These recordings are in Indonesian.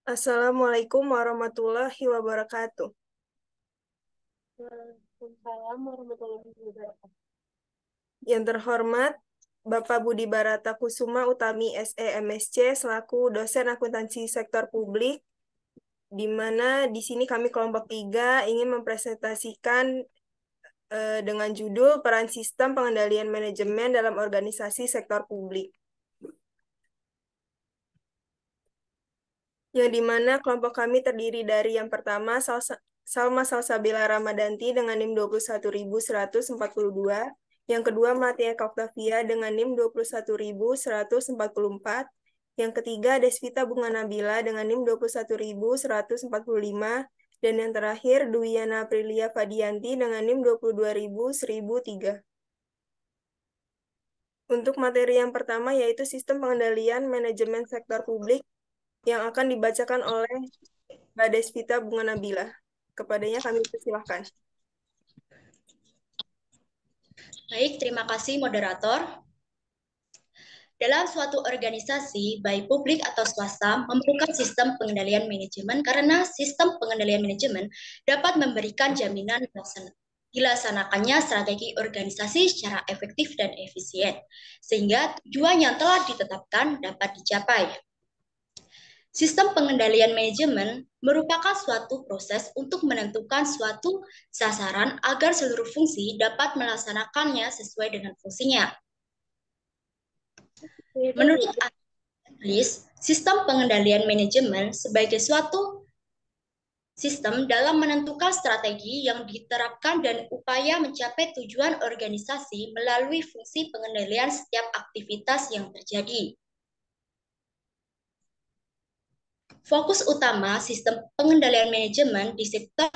Assalamualaikum warahmatullahi wabarakatuh. Waalaikumsalam warahmatullahi wabarakatuh. Yang terhormat Bapak Budi Barata Kusuma Utami SE MSc selaku dosen akuntansi sektor publik, di mana di sini kami kelompok 3 ingin mempresentasikan dengan judul Peran Sistem Pengendalian Manajemen dalam Organisasi Sektor Publik. Yang di mana kelompok kami terdiri dari yang pertama Salma Salsabila Ramadanti dengan NIM 21142, yang kedua Matia Oktavia dengan NIM 21144, yang ketiga Desvita Bunga Nabila dengan NIM 21145, dan yang terakhir Dwiana Aprilia Fadianti dengan NIM 22103. Untuk materi yang pertama yaitu sistem pengendalian manajemen sektor publik yang akan dibacakan oleh Mbak Desvita Bunga Nabila. Kepadanya kami persilahkan. Baik, terima kasih moderator. Dalam suatu organisasi, baik publik atau swasta, memerlukan sistem pengendalian manajemen karena sistem pengendalian manajemen dapat memberikan jaminan dilaksanakannya strategi organisasi secara efektif dan efisien, sehingga tujuan yang telah ditetapkan dapat dicapai. Sistem pengendalian manajemen merupakan suatu proses untuk menentukan suatu sasaran agar seluruh fungsi dapat melaksanakannya sesuai dengan fungsinya. Menurut analis, sistem pengendalian manajemen sebagai suatu sistem dalam menentukan strategi yang diterapkan dan upaya mencapai tujuan organisasi melalui fungsi pengendalian setiap aktivitas yang terjadi. Fokus utama sistem pengendalian manajemen di sektor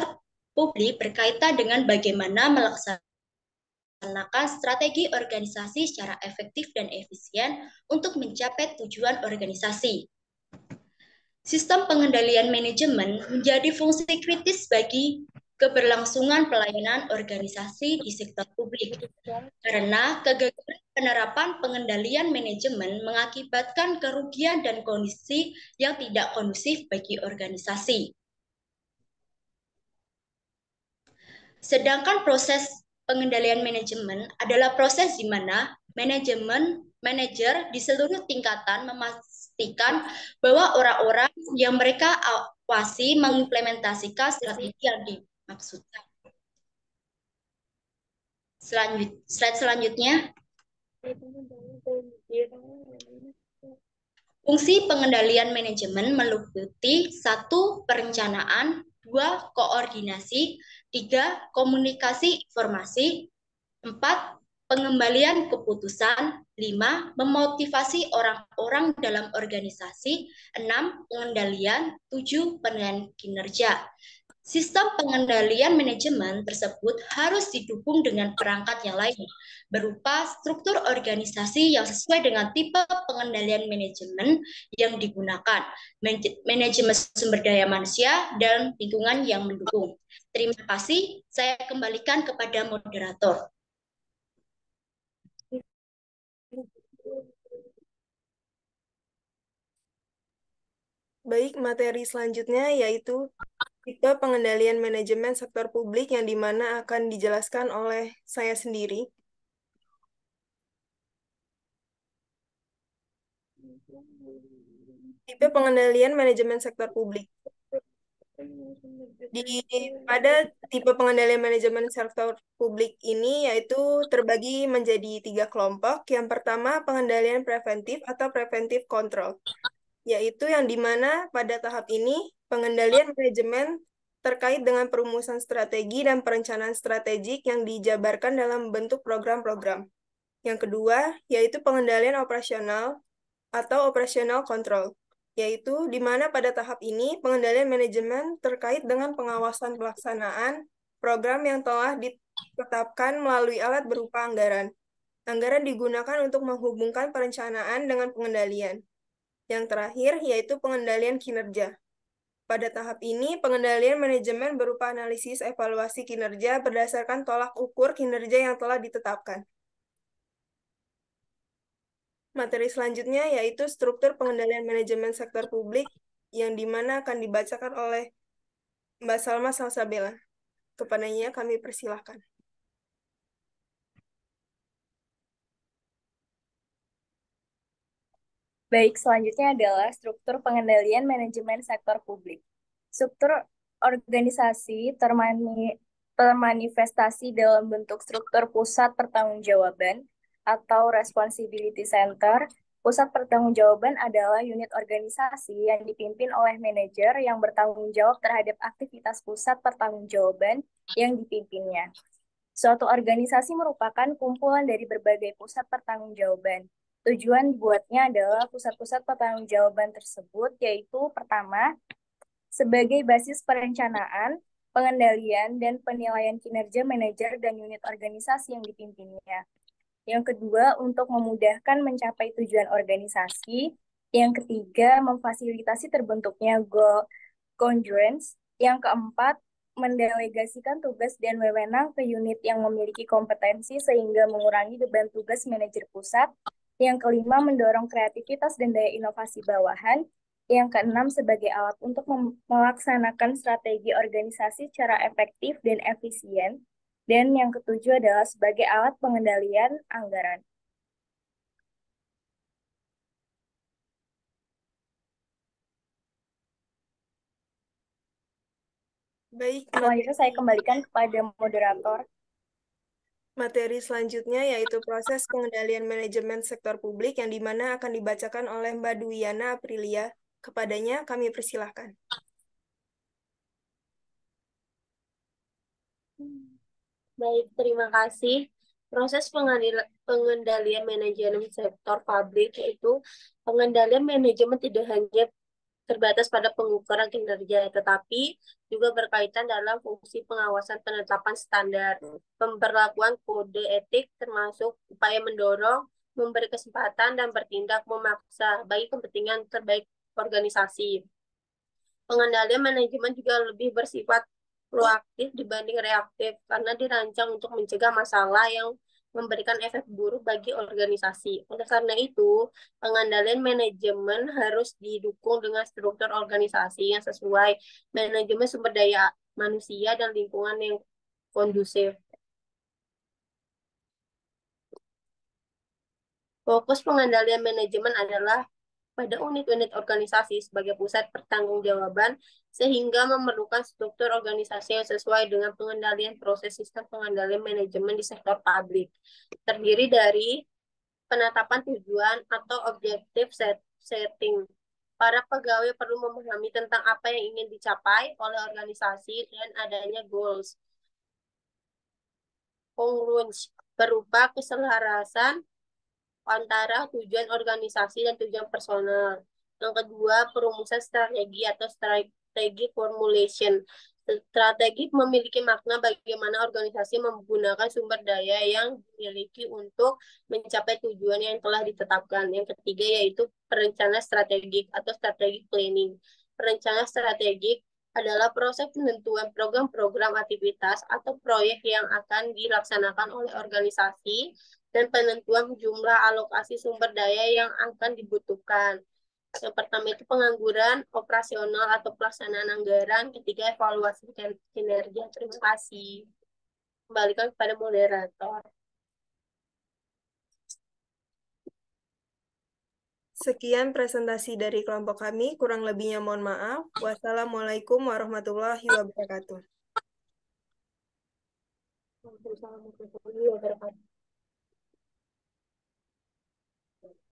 publik berkaitan dengan bagaimana melaksanakan strategi organisasi secara efektif dan efisien untuk mencapai tujuan organisasi. Sistem pengendalian manajemen menjadi fungsi kritis bagi keberlangsungan pelayanan organisasi di sektor publik, karena kegagalan penerapan pengendalian manajemen mengakibatkan kerugian dan kondisi yang tidak kondusif bagi organisasi. Sedangkan proses pengendalian manajemen adalah proses di mana manajer di seluruh tingkatan memastikan bahwa orang-orang yang mereka awasi mengimplementasikan strategi yang dimaksudkan. Slide selanjutnya. Fungsi pengendalian manajemen meliputi 1. Perencanaan, 2. Koordinasi, 3. Komunikasi informasi, 4. Pengembalian keputusan, 5. Memotivasi orang-orang dalam organisasi, 6. Pengendalian, 7. Penilaian kinerja. Sistem pengendalian manajemen tersebut harus didukung dengan perangkat yang lain, berupa struktur organisasi yang sesuai dengan tipe pengendalian manajemen yang digunakan, manajemen sumber daya manusia, dan lingkungan yang mendukung. Terima kasih, saya kembalikan kepada moderator. Baik, materi selanjutnya yaitu tipe pengendalian manajemen sektor publik yang dimana akan dijelaskan oleh saya sendiri. Tipe pengendalian manajemen sektor publik. Pada tipe pengendalian manajemen sektor publik ini yaitu terbagi menjadi 3 kelompok. Yang pertama pengendalian preventif atau preventive control, yaitu yang dimana pada tahap ini pengendalian manajemen terkait dengan perumusan strategi dan perencanaan strategik yang dijabarkan dalam bentuk program-program. Yang kedua, yaitu pengendalian operasional atau operational control, yaitu di mana pada tahap ini pengendalian manajemen terkait dengan pengawasan pelaksanaan program yang telah ditetapkan melalui alat berupa anggaran. Anggaran digunakan untuk menghubungkan perencanaan dengan pengendalian. Yang terakhir, yaitu pengendalian kinerja. Pada tahap ini, pengendalian manajemen berupa analisis evaluasi kinerja berdasarkan tolak ukur kinerja yang telah ditetapkan. Materi selanjutnya yaitu struktur pengendalian manajemen sektor publik yang dimana akan dibacakan oleh Mbak Salma Salsabila. Kepadanya kami persilahkan. Baik, selanjutnya adalah struktur pengendalian manajemen sektor publik. Struktur organisasi termanifestasi dalam bentuk struktur pusat pertanggungjawaban atau responsibility center. Pusat pertanggungjawaban adalah unit organisasi yang dipimpin oleh manajer yang bertanggung jawab terhadap aktivitas pusat pertanggungjawaban yang dipimpinnya. Suatu organisasi merupakan kumpulan dari berbagai pusat pertanggungjawaban. Tujuan dibuatnya adalah pusat-pusat pertanggungjawaban tersebut, yaitu pertama, sebagai basis perencanaan, pengendalian, dan penilaian kinerja manajer dan unit organisasi yang dipimpinnya. Yang kedua, untuk memudahkan mencapai tujuan organisasi. Yang ketiga, memfasilitasi terbentuknya goal congruence. Yang keempat, mendelegasikan tugas dan wewenang ke unit yang memiliki kompetensi sehingga mengurangi beban tugas manajer pusat. Yang kelima, mendorong kreativitas dan daya inovasi bawahan. Yang keenam, sebagai alat untuk melaksanakan strategi organisasi secara efektif dan efisien. Dan yang ketujuh adalah sebagai alat pengendalian anggaran. Baik, Selanjutnya saya kembalikan kepada moderator. materi selanjutnya yaitu proses pengendalian manajemen sektor publik yang dimana akan dibacakan oleh Mbak Dwiana Aprilia. Kepadanya kami persilahkan. Baik, terima kasih. Proses pengendalian manajemen sektor publik yaitu pengendalian manajemen tidak hanya terbatas pada pengukuran kinerja, tetapi juga berkaitan dalam fungsi pengawasan penetapan standar, pemberlakuan kode etik, termasuk upaya mendorong, memberi kesempatan, dan bertindak memaksa bagi kepentingan terbaik organisasi. Pengendalian manajemen juga lebih bersifat proaktif dibanding reaktif karena dirancang untuk mencegah masalah yang memberikan efek buruk bagi organisasi. Oleh karena itu, pengendalian manajemen harus didukung dengan struktur organisasi yang sesuai, manajemen sumber daya manusia dan lingkungan yang kondusif. Fokus pengendalian manajemen adalah pada unit-unit organisasi sebagai pusat pertanggungjawaban sehingga memerlukan struktur organisasi yang sesuai dengan pengendalian proses sistem pengendalian manajemen di sektor publik. Terdiri dari penetapan tujuan atau objektif setting. Para pegawai perlu memahami tentang apa yang ingin dicapai oleh organisasi dan adanya goals. Congruence berupa keselarasan antara tujuan organisasi dan tujuan personal. Yang kedua, perumusan strategi atau strategi formulation. Strategi memiliki makna bagaimana organisasi menggunakan sumber daya yang dimiliki untuk mencapai tujuan yang telah ditetapkan. Yang ketiga yaitu perencanaan strategik atau strategi planning. Perencanaan strategik adalah proses penentuan program-program aktivitas atau proyek yang akan dilaksanakan oleh organisasi dan penentuan jumlah alokasi sumber daya yang akan dibutuhkan. Yang pertama itu pengangguran operasional atau pelaksanaan anggaran. Ketiga, evaluasi kinerja. Terima kasih. Kembalikan kepada moderator. Sekian presentasi dari kelompok kami. Kurang lebihnya mohon maaf. Wassalamualaikum warahmatullahi wabarakatuh. Waalaikumsalam warahmatullahi wabarakatuh.